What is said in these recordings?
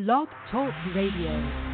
Blog Talk Radio.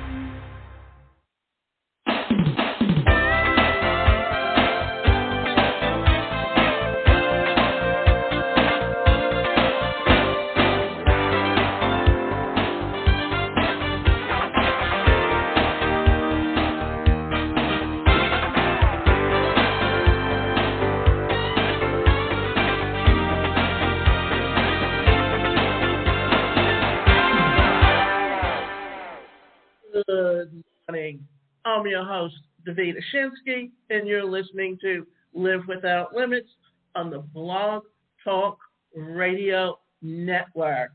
Good morning. I'm your host, David Ashinsky, and you're listening to Live Without Limits on the Blog Talk Radio Network.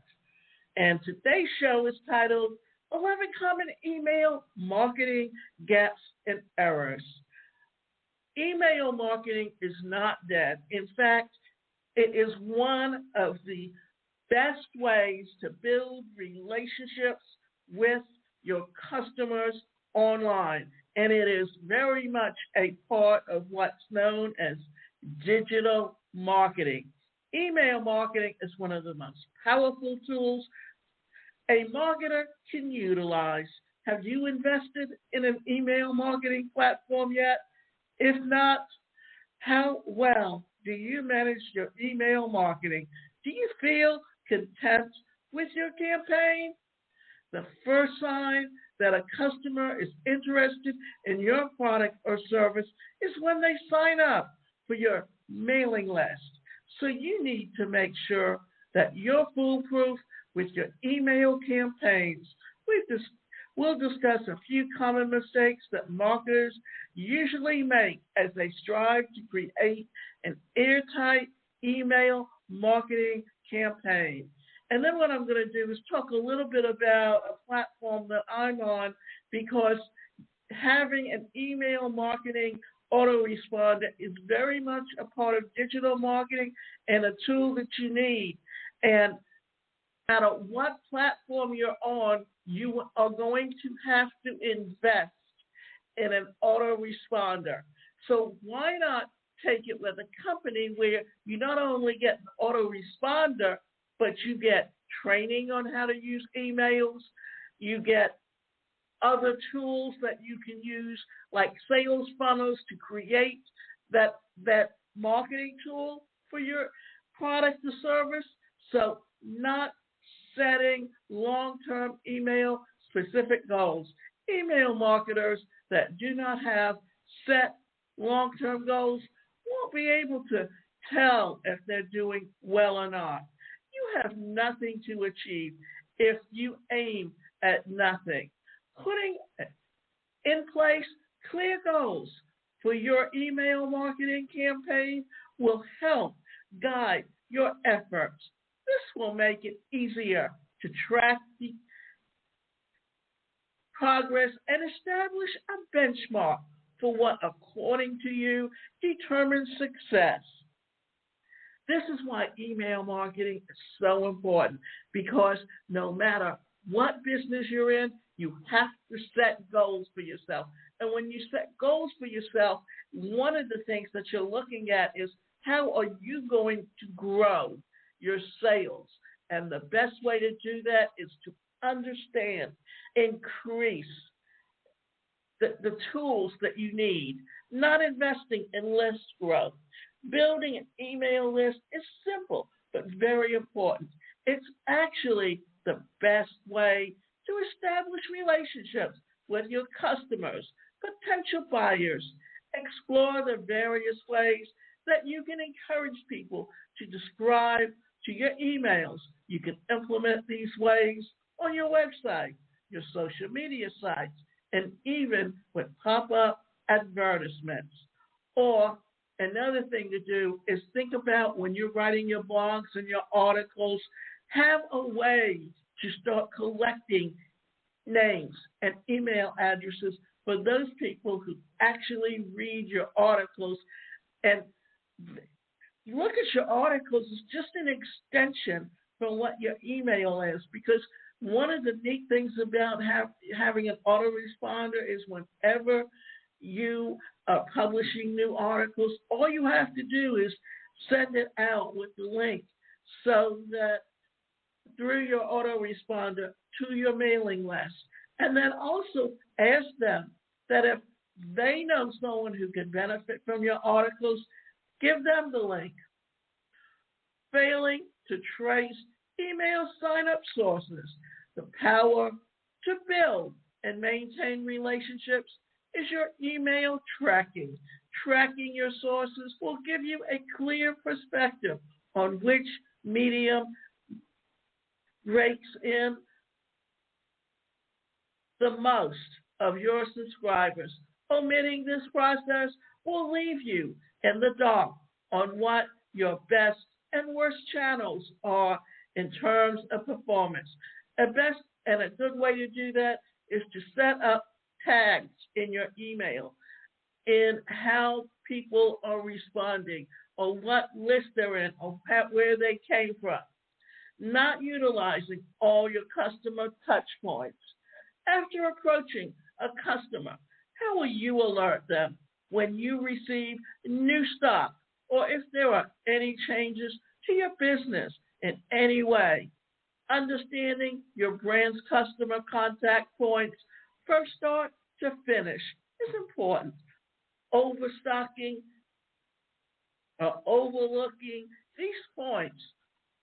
And today's show is titled 11 Common Email Marketing Gaps and Errors. Email marketing is not dead. In fact, it is one of the best ways to build relationships with your customers online, and it is very much a part of what's known as digital marketing. Email marketing is one of the most powerful tools a marketer can utilize. Have you invested in an email marketing platform yet? If not, how well do you manage your email marketing? Do you feel content with your campaign? The first sign that a customer is interested in your product or service is when they sign up for your mailing list. So you need to make sure that you're foolproof with your email campaigns. We'll discuss a few common mistakes that marketers usually make as they strive to create an airtight email marketing campaign. And then what I'm going to do is talk a little bit about a platform that I'm on, because having an email marketing autoresponder is very much a part of digital marketing and a tool that you need. And no matter what platform you're on, you are going to have to invest in an autoresponder. So why not take it with a company where you not only get an autoresponder, but you get training on how to use emails. You get other tools that you can use, like sales funnels, to create that marketing tool for your product or service. So not setting long-term email specific goals. Email marketers that do not have set long-term goals won't be able to tell if they're doing well or not. You have nothing to achieve if you aim at nothing. Putting in place clear goals for your email marketing campaign will help guide your efforts. This will make it easier to track the progress and establish a benchmark for what, according to you, determines success. This is why email marketing is so important, because no matter what business you're in, you have to set goals for yourself. And when you set goals for yourself, one of the things that you're looking at is how are you going to grow your sales? And the best way to do that is to understand, increase the tools that you need, not investing in list growth. Building an email list is simple, but very important. It's actually the best way to establish relationships with your customers, potential buyers. Explore the various ways that you can encourage people to subscribe to your emails. You can implement these ways on your website, your social media sites, and even with pop-up advertisements. Or another thing to do is think about when you're writing your blogs and your articles, have a way to start collecting names and email addresses for those people who actually read your articles. And look at your articles as just an extension from what your email is, because one of the neat things about having an autoresponder is whenever you are publishing new articles, all you have to do is send it out with the link so that through your autoresponder to your mailing list. And then also ask them that if they know someone who could benefit from your articles, give them the link. Failing to trace email sign-up sources. The power to build and maintain relationships is your email tracking. Tracking your sources will give you a clear perspective on which medium rakes in the most of your subscribers. Omitting this process will leave you in the dark on what your best and worst channels are in terms of performance. A best and a good way to do that is to set up tags in your email in how people are responding or what list they're in or where they came from. Not utilizing all your customer touch points. After approaching a customer, how will you alert them when you receive new stock or if there are any changes to your business in any way? Understanding your brand's customer contact points from start to finish is important. Overstocking or overlooking these points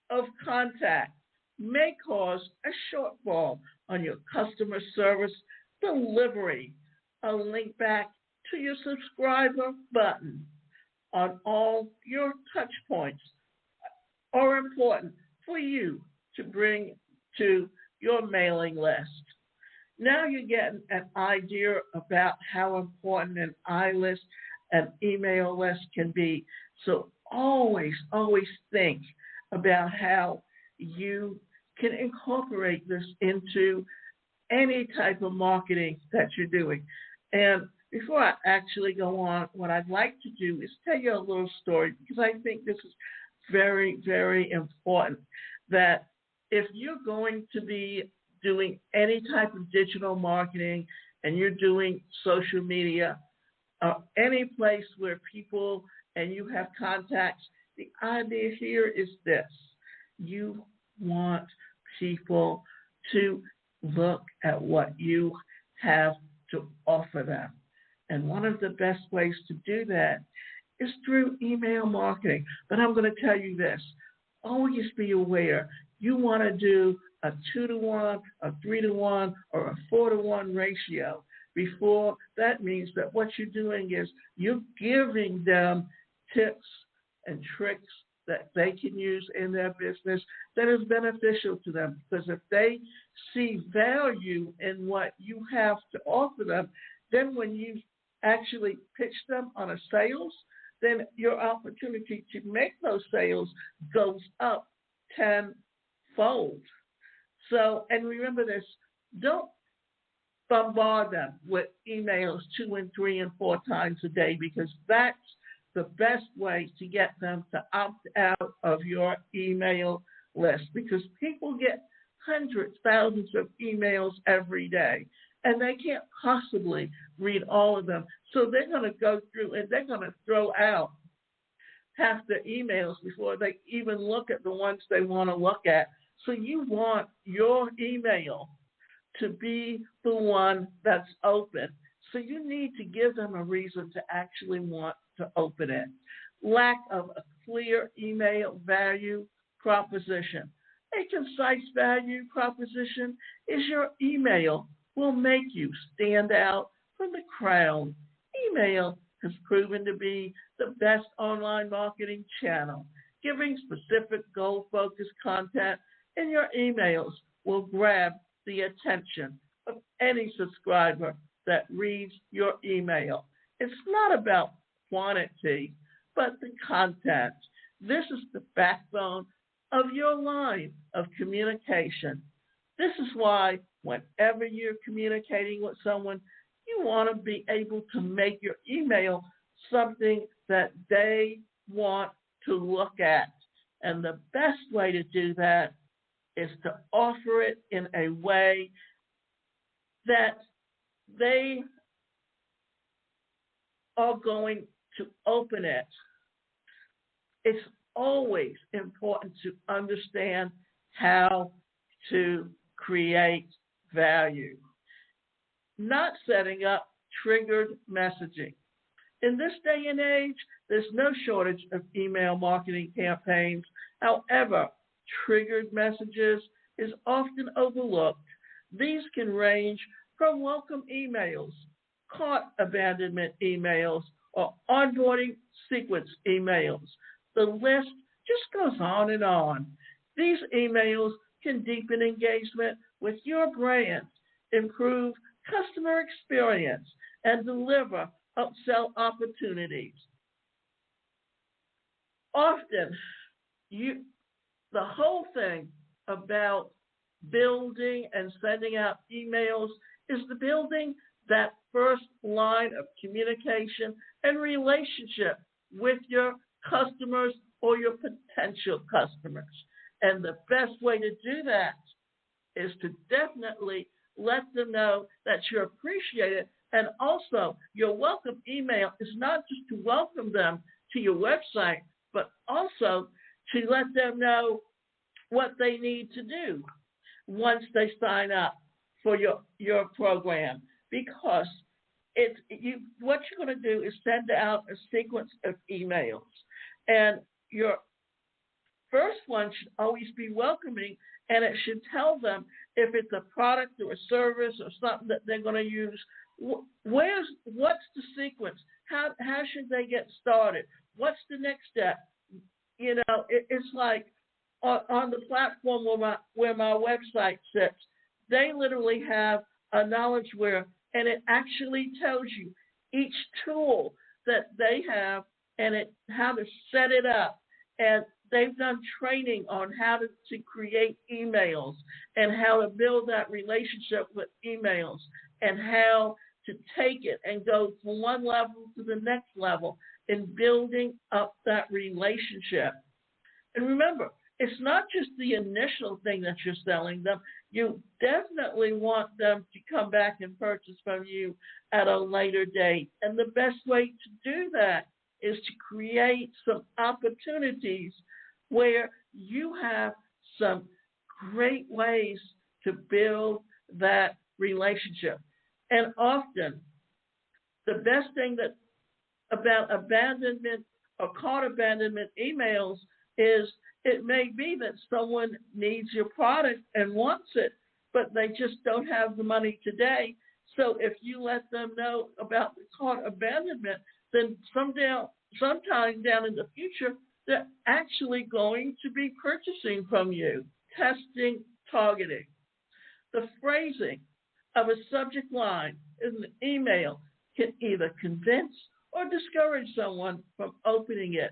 of contact may cause a shortfall on your customer service delivery. A link back to your subscriber button on all your touch points are important for you to bring to your mailing list. Now you're getting an idea about how important an iList and email list can be. So always think about how you can incorporate this into any type of marketing that you're doing. And before I actually go on, what I'd like to do is tell you a little story because I think this is very, very important, that if you're going to be doing any type of digital marketing and you're doing social media, any place where people and you have contacts, the idea here is this. You want people to look at what you have to offer them. And one of the best ways to do that is through email marketing. But I'm going to tell you this. Always be aware. You want to do a 2-to-1, a 3-to-1, or a 4-to-1 ratio. Before, that means that what you're doing is you're giving them tips and tricks that they can use in their business that is beneficial to them. Because if they see value in what you have to offer them, then when you actually pitch them on a sales, then your opportunity to make those sales goes up tenfold. So, and remember this, don't bombard them with emails 2 and 3 and 4 times a day, because that's the best way to get them to opt out of your email list, because people get hundreds, thousands of emails every day, and they can't possibly read all of them. So they're going to go through and they're going to throw out half the emails before they even look at the ones they want to look at. So you want your email to be the one that's open. So you need to give them a reason to actually want to open it. Lack of a clear email value proposition. A concise value proposition is your email will make you stand out from the crowd. Email has proven to be the best online marketing channel. Giving specific goal-focused content in your emails will grab the attention of any subscriber that reads your email. It's not about quantity, but the content. This is the backbone of your line of communication. This is why whenever you're communicating with someone, you want to be able to make your email something that they want to look at. And the best way to do that is to offer it in a way that they are going to open it. It's always important to understand how to create value. Not setting up triggered messaging. In this day and age, there's no shortage of email marketing campaigns. However, triggered messages is often overlooked. These can range from welcome emails, cart abandonment emails, or onboarding sequence emails. The list just goes on and on. These emails can deepen engagement with your brand, improve customer experience, and deliver upsell opportunities. Often, the whole thing about building and sending out emails is the building that first line of communication and relationship with your customers or your potential customers. And the best way to do that is to definitely let them know that you're appreciated. And also, your welcome email is not just to welcome them to your website, but also to let them know what they need to do once they sign up for your program. Because what you're going to do is send out a sequence of emails. And your first one should always be welcoming, and it should tell them if it's a product or a service or something that they're going to use. What's the sequence? How should they get started? What's the next step? You know, it's like on the platform where my website sits, they literally have a knowledgeware, and it actually tells you each tool that they have and how to set it up. And they've done training on how to create emails and how to build that relationship with emails and how to take it and go from one level to the next level in building up that relationship. And remember, it's not just the initial thing that you're selling them. You definitely want them to come back and purchase from you at a later date. And the best way to do that is to create some opportunities where you have some great ways to build that relationship. And often, the best thing about abandonment or cart abandonment emails is it may be that someone needs your product and wants it, but they just don't have the money today. So if you let them know about the cart abandonment, then sometime down in the future, they're actually going to be purchasing from you. Testing, targeting. The phrasing of a subject line in an email can either convince or discourage someone from opening it.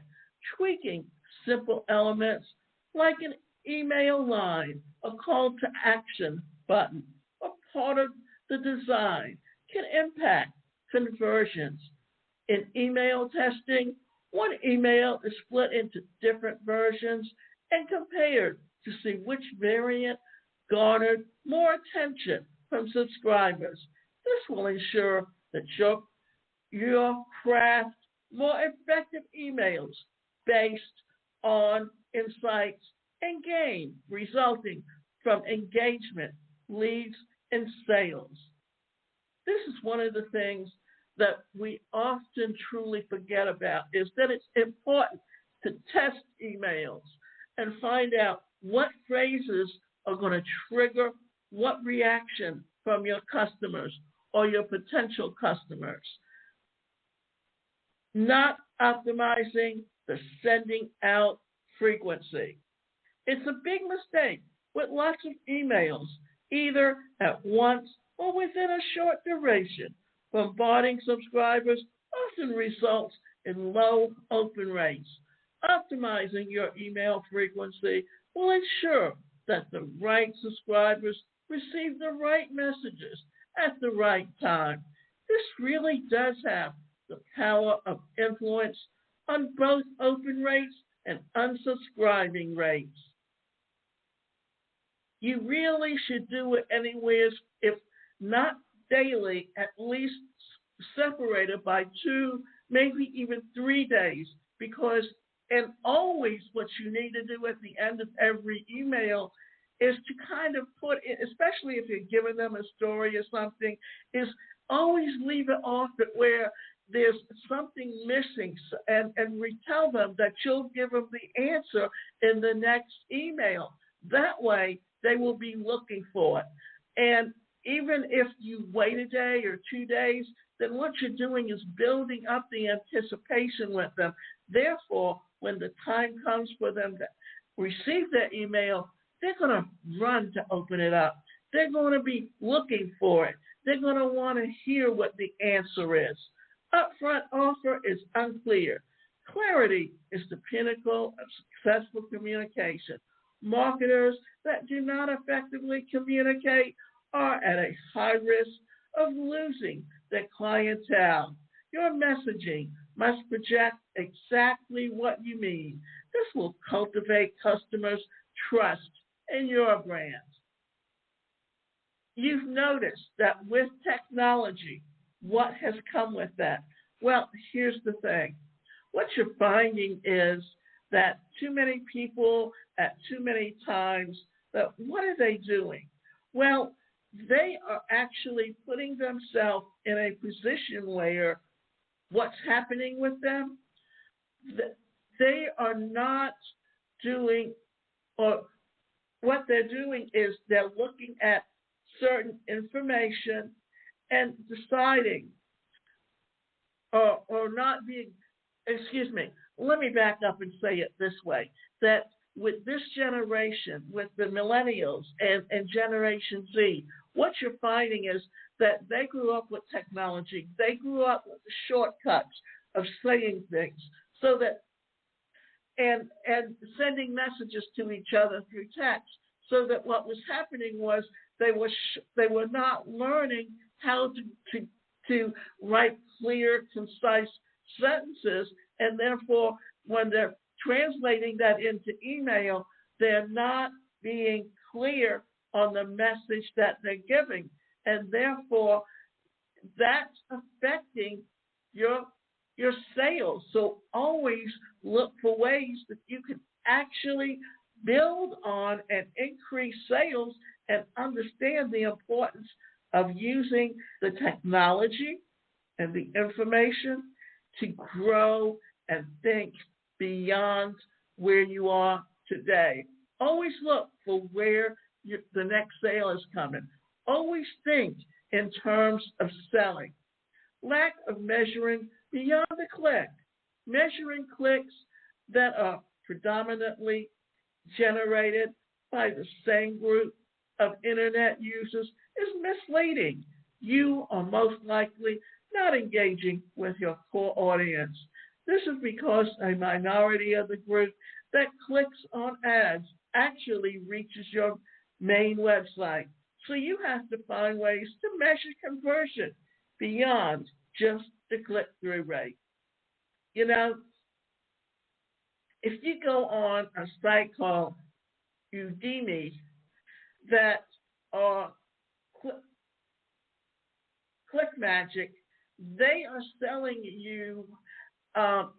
Tweaking simple elements like an email line, a call to action button, or part of the design can impact conversions. In email testing, one email is split into different versions and compared to see which variant garnered more attention from subscribers. This will ensure that your craft more effective emails based on insights and gain resulting from engagement, leads, and sales. This is one of the things that we often truly forget about, is that it's important to test emails and find out what phrases are going to trigger what reaction from your customers or your potential customers. Not optimizing the sending out frequency. It's a big mistake with lots of emails, either at once or within a short duration. Bombarding subscribers often results in low open rates. Optimizing your email frequency will ensure that the right subscribers receive the right messages at the right time. This really does have the power of influence on both open rates and unsubscribing rates. You really should do it anywhere, if not daily, at least separated by 2, maybe even 3 days, because, and always what you need to do at the end of every email is to kind of put in, especially if you're giving them a story or something, is always leave it off at where there's something missing, and tell them that you'll give them the answer in the next email. That way, they will be looking for it. And even if you wait a day or 2 days, then what you're doing is building up the anticipation with them. Therefore, when the time comes for them to receive their email, they're going to run to open it up. They're going to be looking for it. They're going to want to hear what the answer is. Upfront offer is unclear. Clarity is the pinnacle of successful communication. Marketers that do not effectively communicate are at a high risk of losing their clientele. Your messaging must project exactly what you mean. This will cultivate customers' trust in your brand. You've noticed that with technology, what has come with that? Well, here's the thing. What you're finding is that too many people at too many times, that what are they doing? Well, they are actually putting themselves in a position where what's happening with them, they are not doing, or what they're doing is they're looking at certain information and deciding, or not being, let me back up and say it this way, that with this generation, with the millennials and Generation Z, what you're finding is that they grew up with technology. They grew up with the shortcuts of saying things, so that, and sending messages to each other through text, so that what was happening was they were not learning how to write clear, concise sentences, and therefore when they're translating that into email, they're not being clear on the message that they're giving, and therefore that's affecting your sales. So always look for ways that you can actually build on and increase sales, and understand the importance of using the technology and the information to grow and think beyond where you are today. Always look for where the next sale is coming. Always think in terms of selling. Lack of measuring beyond the click. Measuring clicks that are predominantly generated by the same group of internet users is misleading. You are most likely not engaging with your core audience. This is because a minority of the group that clicks on ads actually reaches your main website. So you have to find ways to measure conversion beyond just the click-through rate. You know, if you go on a site called Udemy that are ClickMagic, they are selling you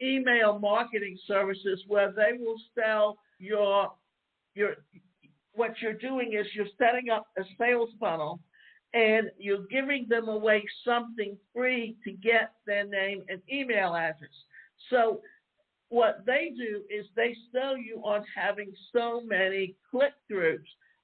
email marketing services where they will sell your what you're doing is you're setting up a sales funnel and you're giving them away something free to get their name and email address. So what they do is they sell you on having so many click-throughs,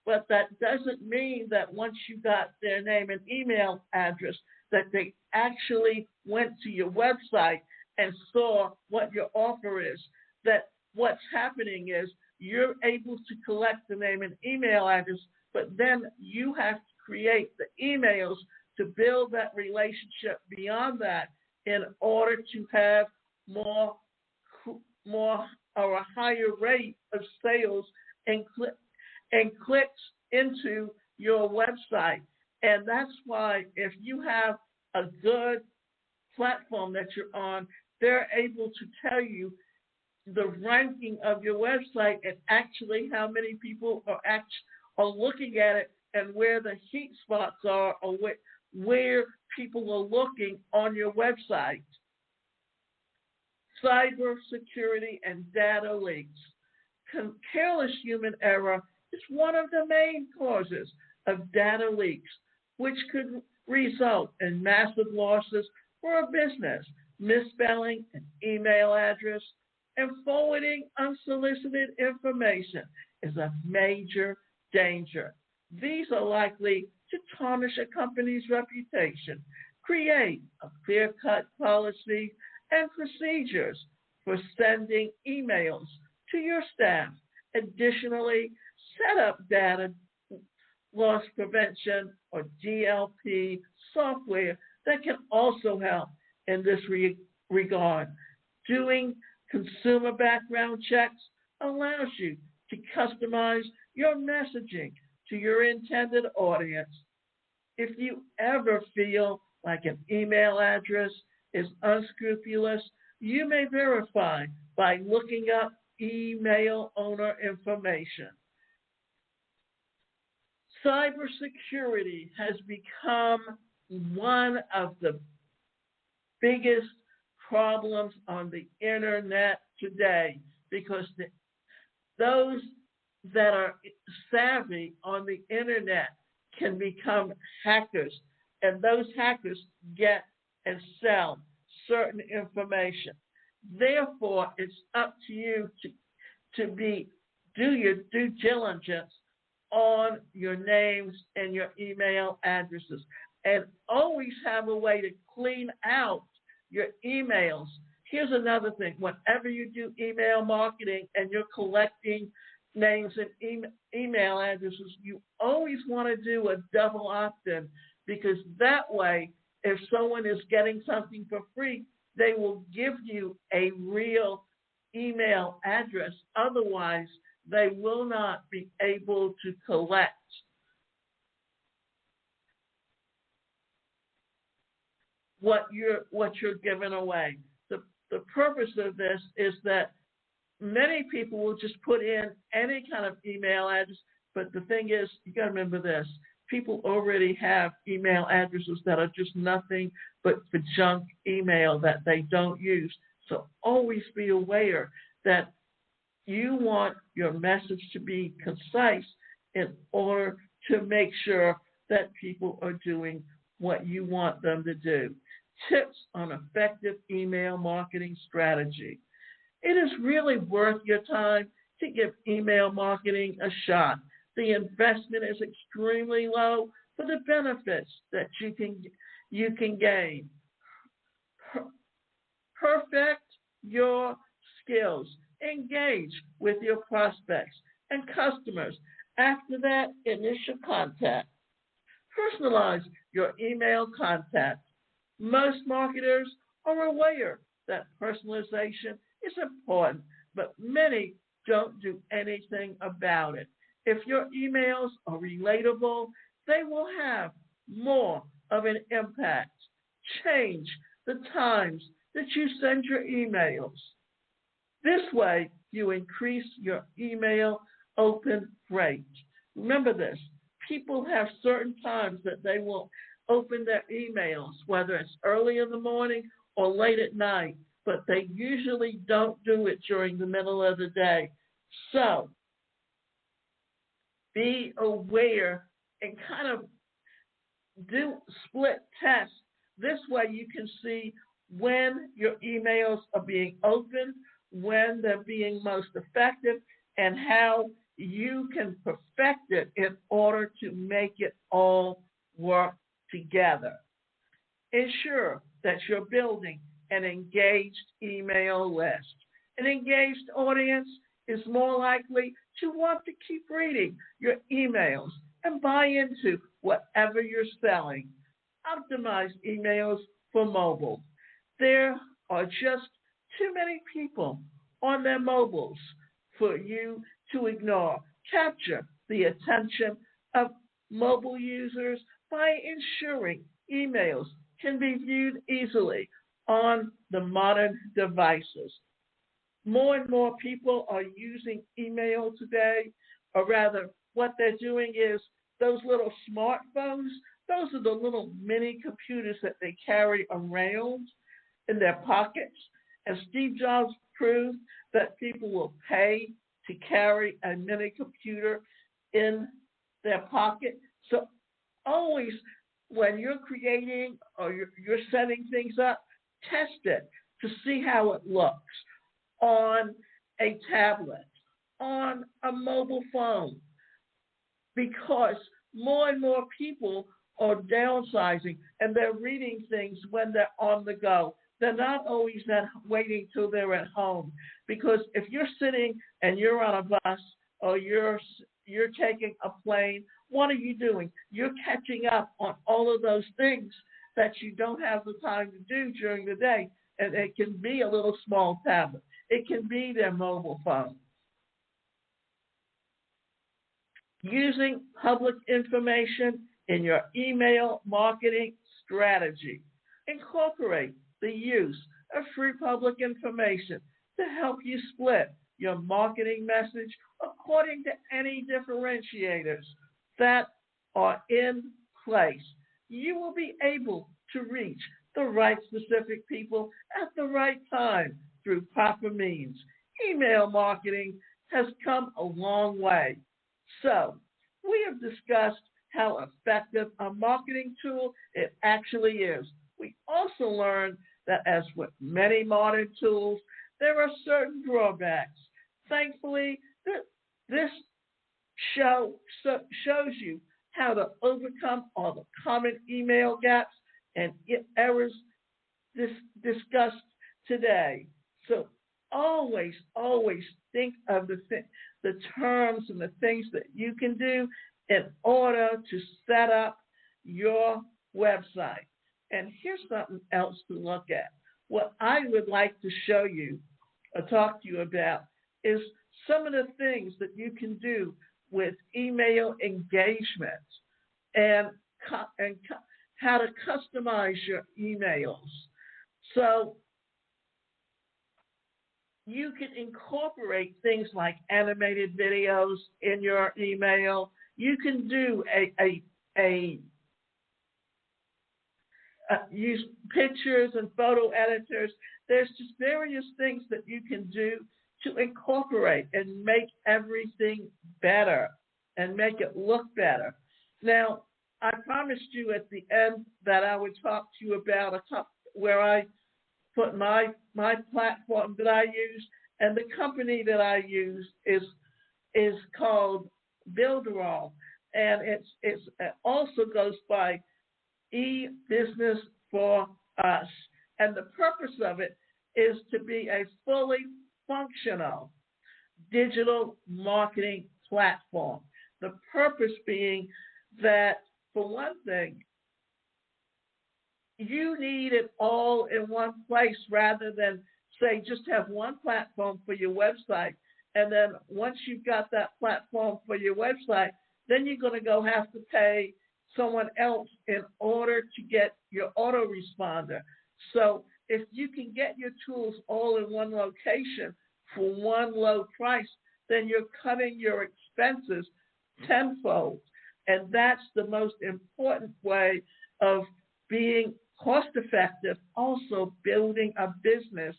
but that doesn't mean that once you got their name and email address that they actually went to your website and saw what your offer is. That what's happening is you're able to collect the name and email address, but then you have to create the emails to build that relationship beyond that in order to have more or a higher rate of sales and clicks into your website. And that's why if you have a good platform that you're on, they're able to tell you the ranking of your website and actually how many people are looking at it and where the heat spots are, or where people are looking on your website. Cybersecurity and data leaks. Careless human error is one of the main causes of data leaks, which could result in massive losses for a business. Misspelling an email address and forwarding unsolicited information is a major danger. These are likely to tarnish a company's reputation. Create a clear-cut policy and procedures for sending emails to your staff. Additionally, set up data loss prevention or DLP software that can also help in this regard. Doing consumer background checks allows you to customize your messaging to your intended audience. If you ever feel like an email address is unscrupulous, you may verify by looking up email owner information. Cybersecurity has become one of the biggest problems on the internet today because those that are savvy on the internet can become hackers, and those hackers get and sell certain information. Therefore, it's up to you to do your due diligence on your names and your email addresses, and always have a way to clean out your emails. Here's another thing. Whenever you do email marketing and you're collecting names and email addresses, you always want to do a double opt-in, because that way, if someone is getting something for free, they will give you a real email address. Otherwise, they will not be able to collect what you're giving away. The purpose of this is that many people will just put in any kind of email address, but the thing is, you got to remember this: people already have email addresses that are just nothing but for junk email that they don't use. So always be aware that you want your message to be concise in order to make sure that people are doing what you want them to do. Tips on effective email marketing strategy. It is really worth your time to give email marketing a shot. The investment is extremely low for the benefits that you can gain. Perfect your skills. Engage with your prospects and customers. After that, initial contact. Personalize your email contact. Most marketers are aware that personalization is important, but many don't do anything about it. If your emails are relatable, they will have more of an impact. Change the times that you send your emails. This way, you increase your email open rate. Remember this: people have certain times that they will open their emails, whether it's early in the morning or late at night, but they usually don't do it during the middle of the day. So be aware and kind of do split tests. This way you can see when your emails are being opened, when they're being most effective, and how you can perfect it in order to make it all work together. Ensure that you're building an engaged email list. An engaged audience is more likely to want to keep reading your emails and buy into whatever you're selling. Optimize emails for mobile. There are just too many people on their mobiles for you to ignore. Capture the attention of mobile users by ensuring emails can be viewed easily on the modern devices. More and more people are using email today, or rather, what they're doing is those little smartphones, those are the little mini computers that they carry around in their pockets. And Steve Jobs proved that people will pay to carry a mini computer in their pocket. So always, when you're creating or you're setting things up, test it to see how it looks on a tablet, on a mobile phone, because more and more people are downsizing and they're reading things when they're on the go. They're not always waiting till they're at home, because if you're sitting and you're on a bus or you're taking a plane, what are you doing? You're catching up on all of those things that you don't have the time to do during the day. And it can be a little small tablet. It can be their mobile phone. Using public information in your email marketing strategy. Incorporate the use of free public information to help you split your marketing message according to any differentiators that are in place. You will be able to reach the right specific people at the right time through proper means. Email marketing has come a long way. So we have discussed how effective a marketing tool it actually is. We also learned that, as with many modern tools, there are certain drawbacks. Thankfully, this shows you how to overcome all the common email gaps and errors discussed today. So always think of the terms and the things that you can do in order to set up your website. And here's something else to look at. What I would like to show you or talk to you about is some of the things that you can do with email engagement and how to customize your emails. So you can incorporate things like animated videos in your email. You can do use pictures and photo editors. There's just various things that you can do to incorporate and make everything better and make it look better. Now, I promised you at the end that I would talk to you about where I put my platform that I use, and the company that I use is called Builderall, and it also goes by e-business for us. And the purpose of it is to be a fully functional digital marketing platform. The purpose being that, for one thing, you need it all in one place rather than, say, just have one platform for your website. And then once you've got that platform for your website, then you're going to have to pay someone else in order to get your autoresponder. So if you can get your tools all in one location for one low price, then you're cutting your expenses tenfold. And that's the most important way of being cost effective, also building a business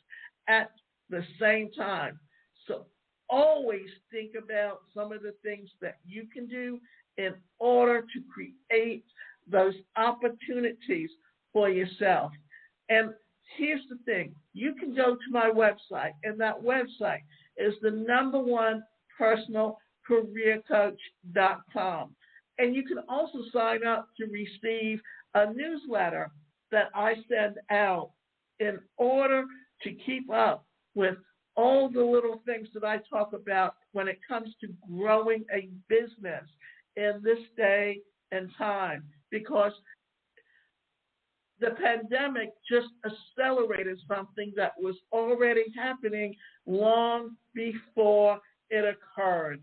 at the same time. So always think about some of the things that you can do in order to create those opportunities for yourself. And here's the thing. You can go to my website, and that website is the #1 personalcareercoach.com. And you can also sign up to receive a newsletter that I send out in order to keep up with all the little things that I talk about when it comes to growing a business in this day and time, because the pandemic just accelerated something that was already happening long before it occurred.